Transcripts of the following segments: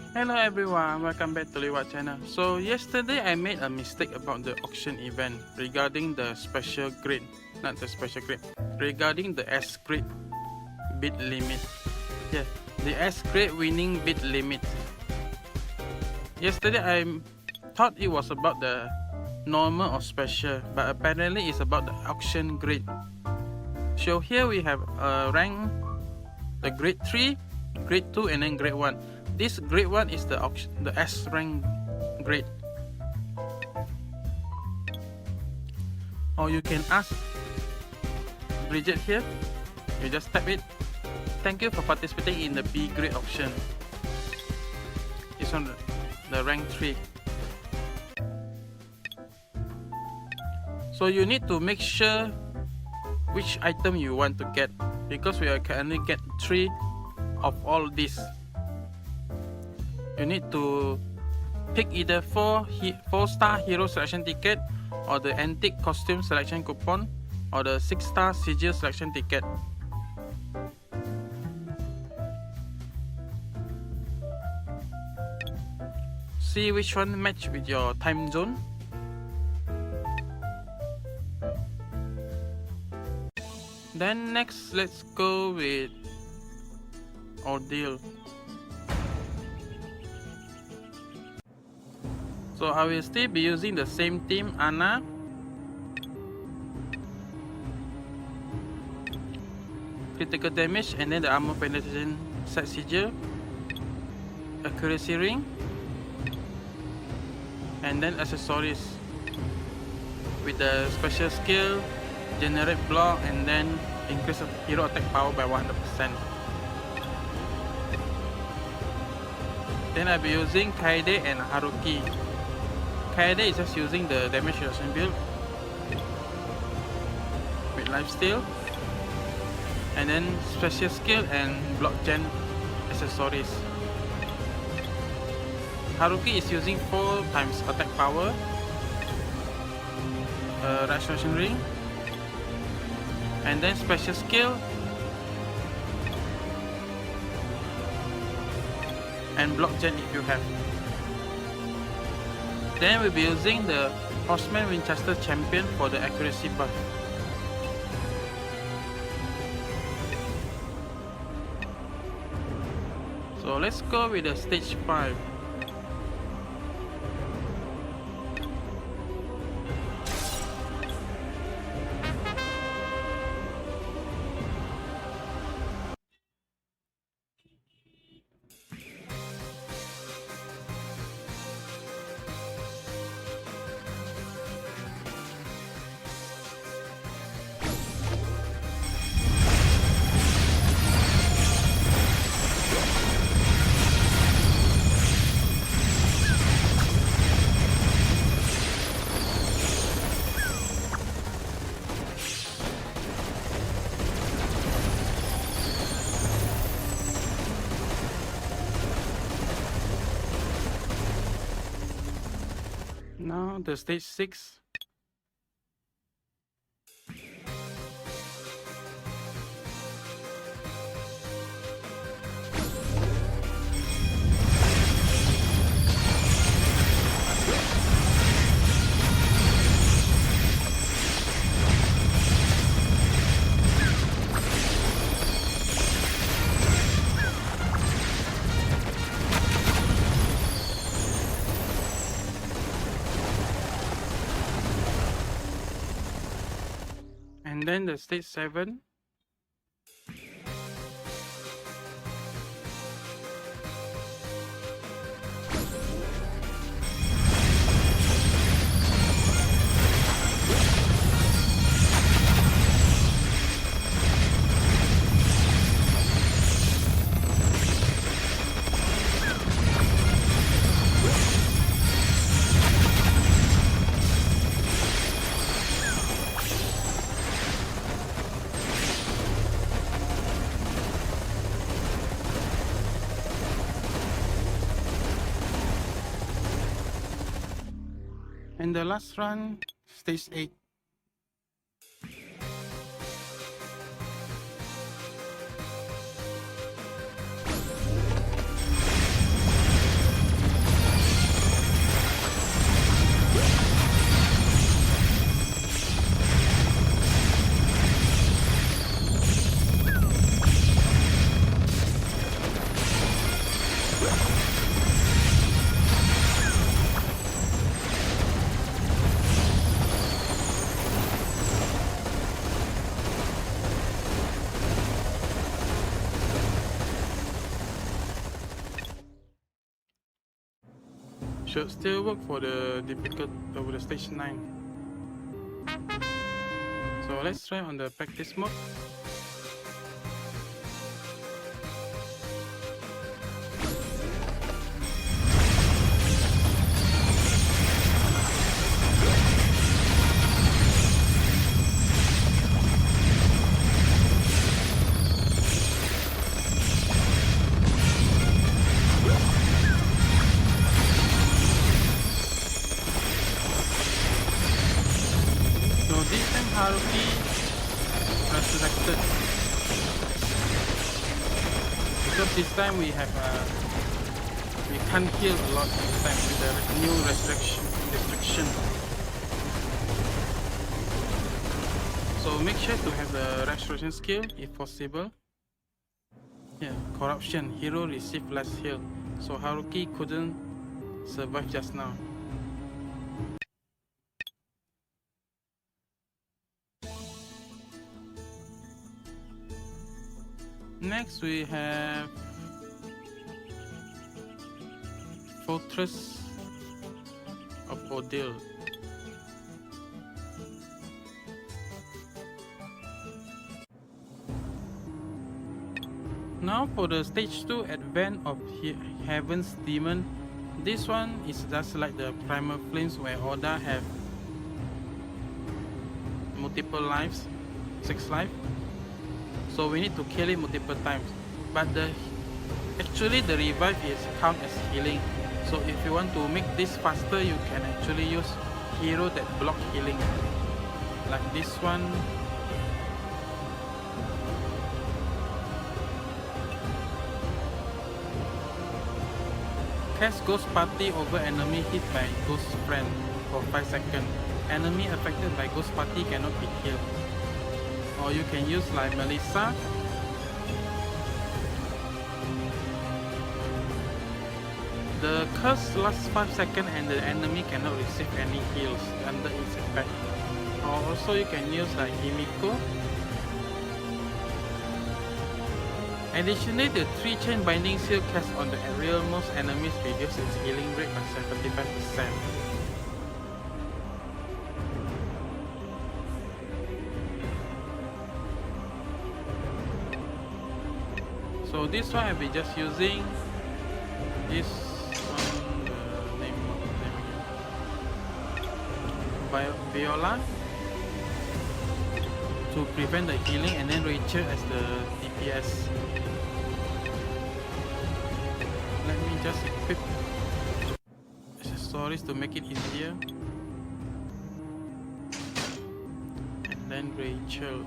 Hello everyone, welcome back to leewhat channel. So yesterday I made a mistake about the auction event regarding the special grade, not the special grade, regarding the S grade bid limit. Yeah, the S grade winning bid limit. Yesterday I thought it was about the normal or special, but apparently it's about the auction grade. So here we have a rank, the grade 3, grade 2 and then grade 1. This grade 1 is the S rank grade. Or you can ask Bridget here. You just tap it. Thank you for participating in the B grade auction. It's on the rank 3. So you need to make sure which item you want to get, because we can only get 3 of all these. You need to pick either 4-star hero selection ticket, or the antique costume selection coupon, or the 6-star sigil selection ticket. See which one match with your time zone. Then next, let's go with Ordeal. So I will still be using the same team, Anna. Critical damage and then the armor penetration set sigil, accuracy ring, and then accessories with the special skill, generate block, and then increase hero attack power by 100%. Then I'll be using Kaede and Haruki. Kaede is just using the damage reduction build with lifesteal, and then special skill and block gen accessories. Haruki is using 4 times attack power, restoration ring, and then special skill and block gen if you have. Then we'll be using the Horseman Winchester Champion for the accuracy buff. So let's go with the stage 5. Now the stage 6. And then the stage 7. And the last run, stage 8. Should still work for the difficult over the stage 9. So let's try on the practice mode. Haruki resurrected, because this time we have we can't heal a lot this time with the new restriction. So make sure to have the restoration skill if possible. Yeah, corruption, hero receive less heal, so Haruki couldn't survive just now. Next we have Fortress of Ordeal. Now for the stage 2 Advent of Heaven's Demon. This one is just like the Primal Flames, where Oda have multiple lives, 6 lives. So we need to kill it multiple times, but actually the revive is count as healing. So if you want to make this faster, you can actually use hero that block healing, like this one. Cast Ghost Party over enemy hit by Ghost Friend for 5 seconds. Enemy affected by Ghost Party cannot be healed. Or you can use like Melissa. The curse lasts 5 seconds and the enemy cannot receive any heals under its effect. Or also you can use like Himiko. Additionally, the 3 chain binding seal cast on the real-most enemies reduces its healing rate by 75%. So this one I'll be just using this one, the name again, Viola, to prevent the healing, and then Rachel as the DPS. Let me just equip accessories to make it easier, and then Rachel.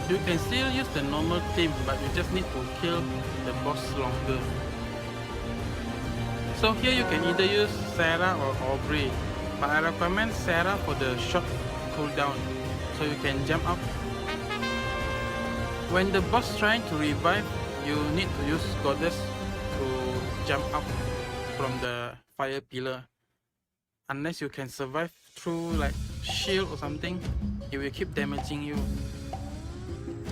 You can still use the normal team, but you just need to kill the boss longer. So here you can either use Sarah or Aubrey, but I recommend Sarah for the short cooldown, so you can jump up. When the boss trying to revive, you need to use Goddess to jump up from the fire pillar. Unless you can survive through like shield or something, it will keep damaging you.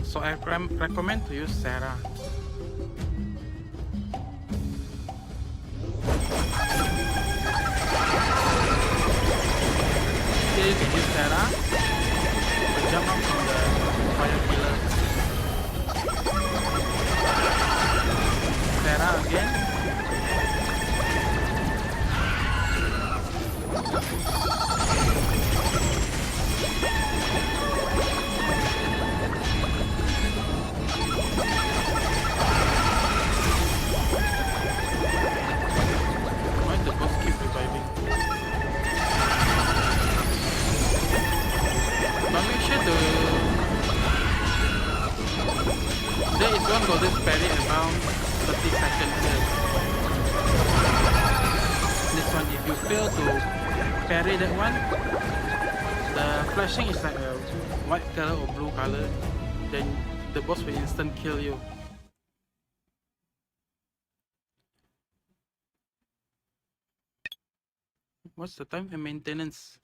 So I recommend to use Sarah. Here you can use Sarah to jump up from the fire pillar. Sarah again. one goddess parry around 30 seconds here. This one, if you fail to parry that one, the flashing is like a white color or blue color, then the boss will instant kill you. What's the time and maintenance?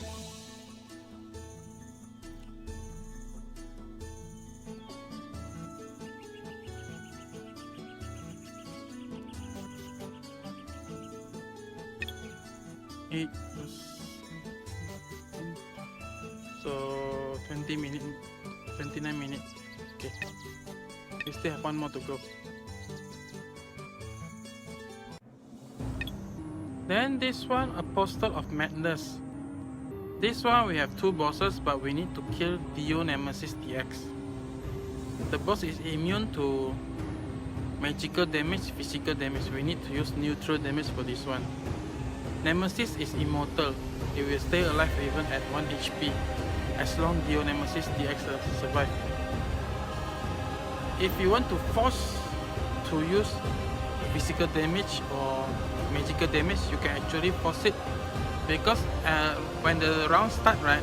So 20 minutes, 29 minutes. Okay, we still have one more to go. Then this one, Apostle of Madness. This one we have two bosses, but we need to kill Dio Nemesis DX. The boss is immune to magical damage, physical damage. We need to use neutral damage for this one. Nemesis is immortal. He will stay alive even at 1 HP as long Dio Nemesis DX survive. If you want to force to use physical damage or magical damage, you can actually force it, because when the round start, right,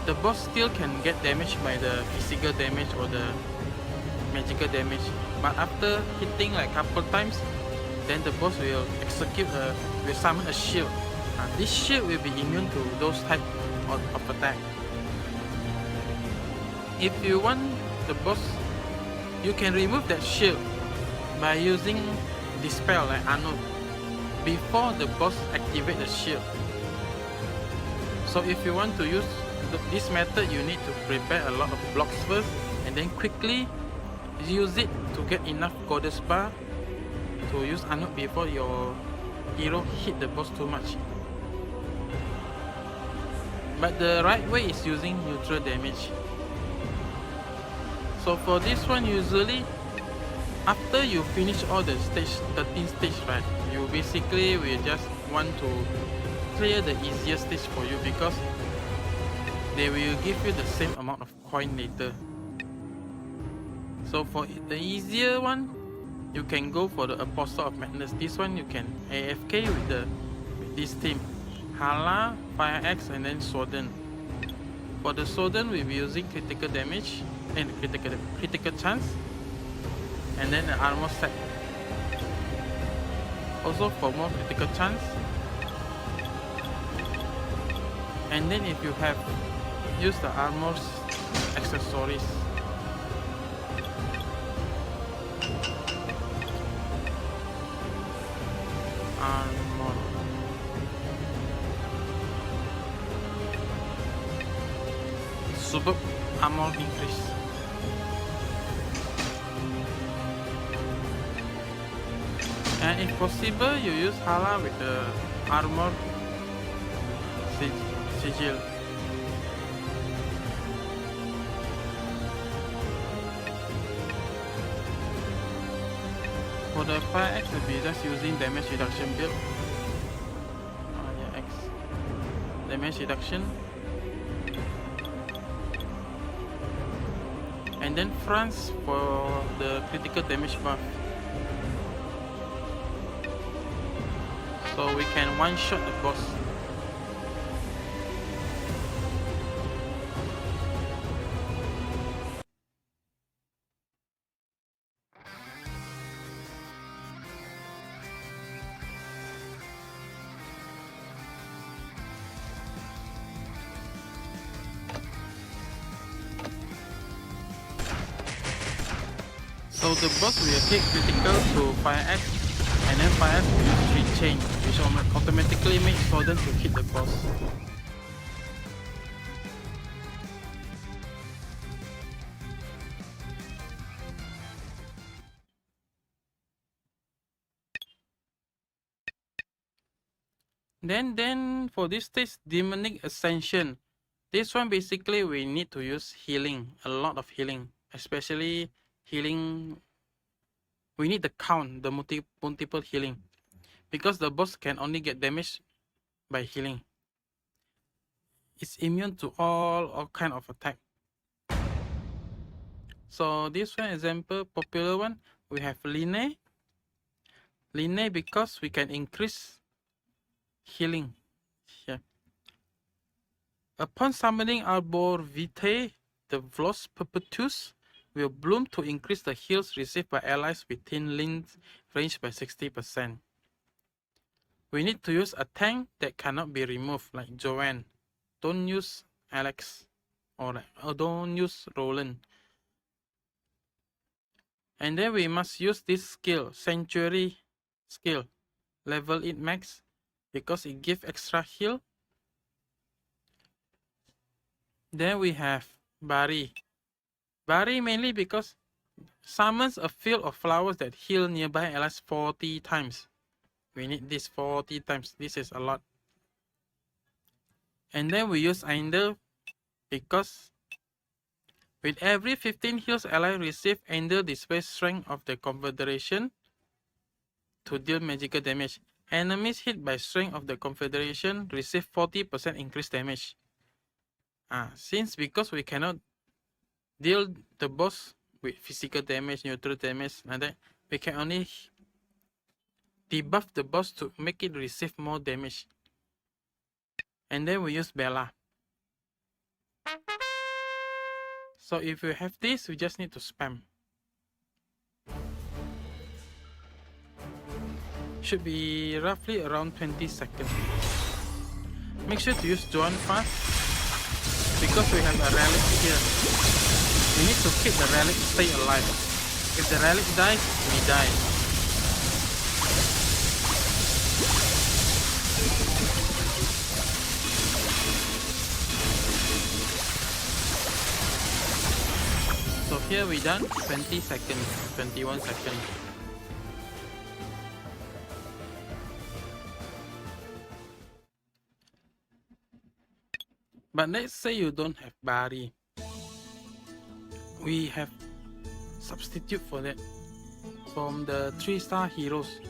the boss still can get damaged by the physical damage or the magical damage, but after hitting like couple times, then the boss will will summon a shield. This shield will be immune to those type of attack. If you want the boss, you can remove that shield by using Dispel like Arnold before the boss activate the shield. So if you want to use this method, you need to prepare a lot of blocks first and then quickly use it to get enough goddess bar to use Arnold before your hero hit the boss too much. But the right way is using neutral damage. So for this one, usually after you finish all the 13 stage, right, you basically will just want to clear the easiest stage for you, because they will give you the same amount of coin later. So for the easier one, you can go for the Apostle of Madness. This one you can AFK with this team, Hala, Fire Axe, and then Sworden. For the Sworden, we'll be using critical damage and critical chance, and then the armor set. Also for more critical chance. And then if you have used the armor's accessories, armor, super armor increase. And if possible, you use Hala with the armor sigil. For the Fire Axe, we'll be just using damage reduction build. Yeah, X. Damage reduction. And then France for the critical damage buff. So we can one-shot the boss. So the boss will hit critical to Fire Axe, and then Fire Axe will use Chain, which automatically makes Sworden to hit the boss. Then for this stage, Demonic Ascension. This one basically we need to use healing, a lot of healing, especially healing. We need the count, the multiple healing, because the boss can only get damage by healing. It's immune to all kind of attack. So this one example, popular one, we have Line. Line because we can increase healing here. Upon summoning Arbor Vitae, the Vlos Perpetuus will bloom to increase the heals received by allies within Line's range by 60%. We need to use a tank that cannot be removed, like Joanne. Don't use Alex, or don't use Roland. And then we must use this skill, Sanctuary skill. Level it max because it gives extra heal. Then we have Bari. Bari mainly because summons a field of flowers that heal nearby allies 40 times. We need this 40 times. This is a lot. And then we use Einder because with every 15 heals ally receive, Einder displays strength of the Confederation to deal magical damage. Enemies hit by strength of the Confederation receive 40% increased damage. Because we cannot deal the boss with physical damage, neutral damage, like that, we can only debuff the boss to make it receive more damage. And then we use Bella. So if you have this, we just need to spam. Should be roughly around 20 seconds. Make sure to use Joan fast because we have a relic here. We need to keep the relic stay alive. If the relic dies, we die. So here we done 20 seconds, 21 seconds. But let's say you don't have Bari. We have substitute for that from the 3-star heroes.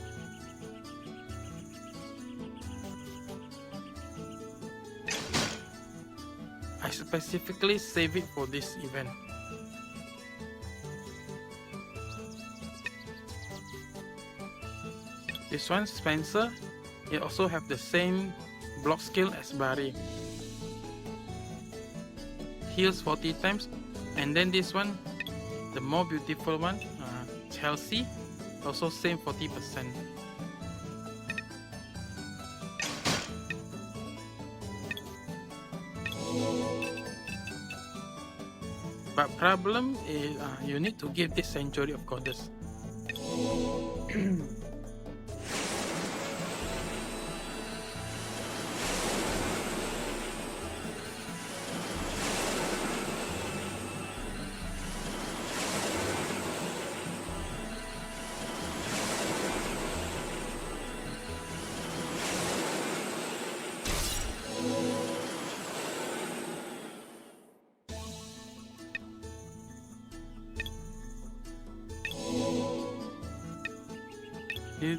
I specifically save it for this event. This one, Spencer, it also have the same block skill as Bari. Heals 40 times. And then this one, the more beautiful one, Chelsea, also same 40%. But problem is you need to give this Sanctuary of Goddess.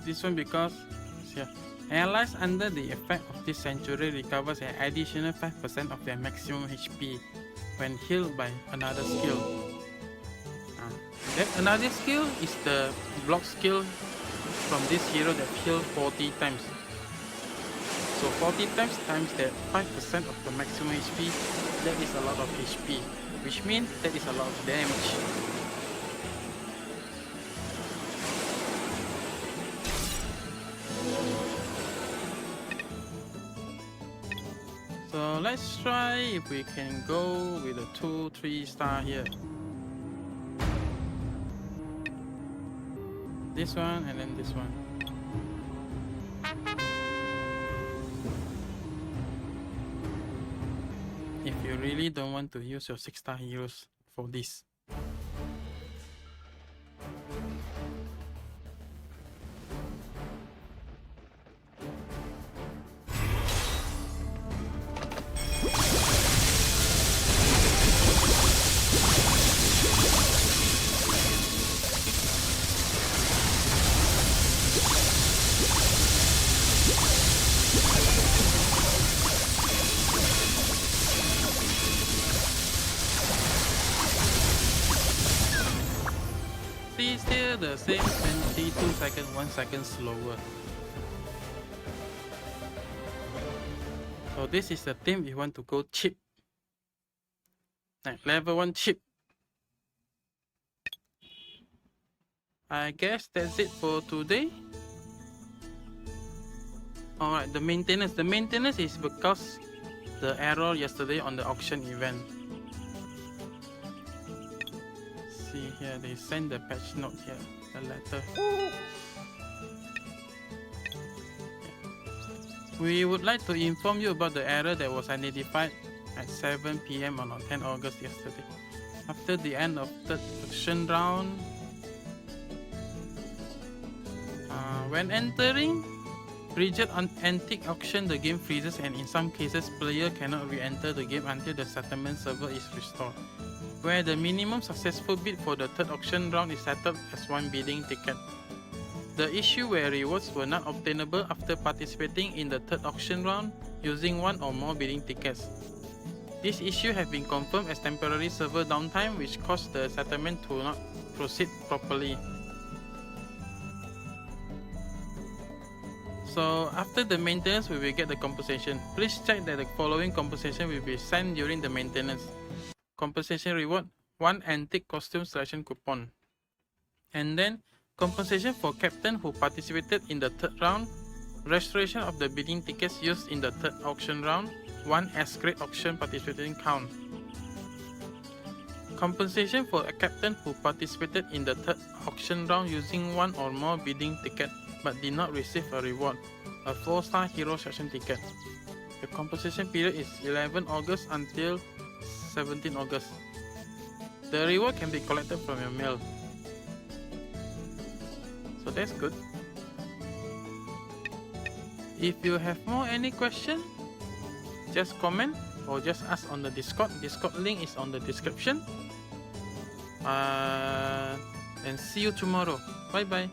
This one because allies under the effect of this Sanctuary recovers an additional 5% of their maximum HP when healed by another skill. That another skill is the block skill from this hero that heals 40 times. So 40 times that 5% of the maximum HP, that is a lot of HP, which means that is a lot of damage. So let's try if we can go with a 2-3 star here. This one and then this one. If you really don't want to use your 6-star heroes for this. the same 22 seconds, 1 second slower. So this is the team we want to go cheap. Like level 1 cheap. I guess that's it for today. Alright, the maintenance. The maintenance is because the error yesterday on the auction event. See here, they send the patch note here, the letter. We would like to inform you about the error that was identified at 7 PM on 10 August yesterday. After the end of third auction round, when entering Rigid Antique Auction, the game freezes and in some cases player cannot re-enter the game until the settlement server is restored, where the minimum successful bid for the third auction round is settled as 1 bidding ticket. The issue where rewards were not obtainable after participating in the third auction round using 1 or more bidding tickets. This issue has been confirmed as temporary server downtime, which caused the settlement to not proceed properly. So after the maintenance, we will get the compensation. Please check that the following compensation will be sent during the maintenance. Compensation reward, 1 antique costume selection coupon. And then compensation for captain who participated in the third round, restoration of the bidding tickets used in the third auction round, 1 S-grade auction participating count. Compensation for a captain who participated in the third auction round using 1 or more bidding ticket but did not receive a reward, a 4-star hero session ticket. The compensation period is 11 August until 17 August. The reward can be collected from your mail. So that's good. If you have any question, just comment or just ask on the Discord. Discord link is on the description. And see you tomorrow. Bye bye.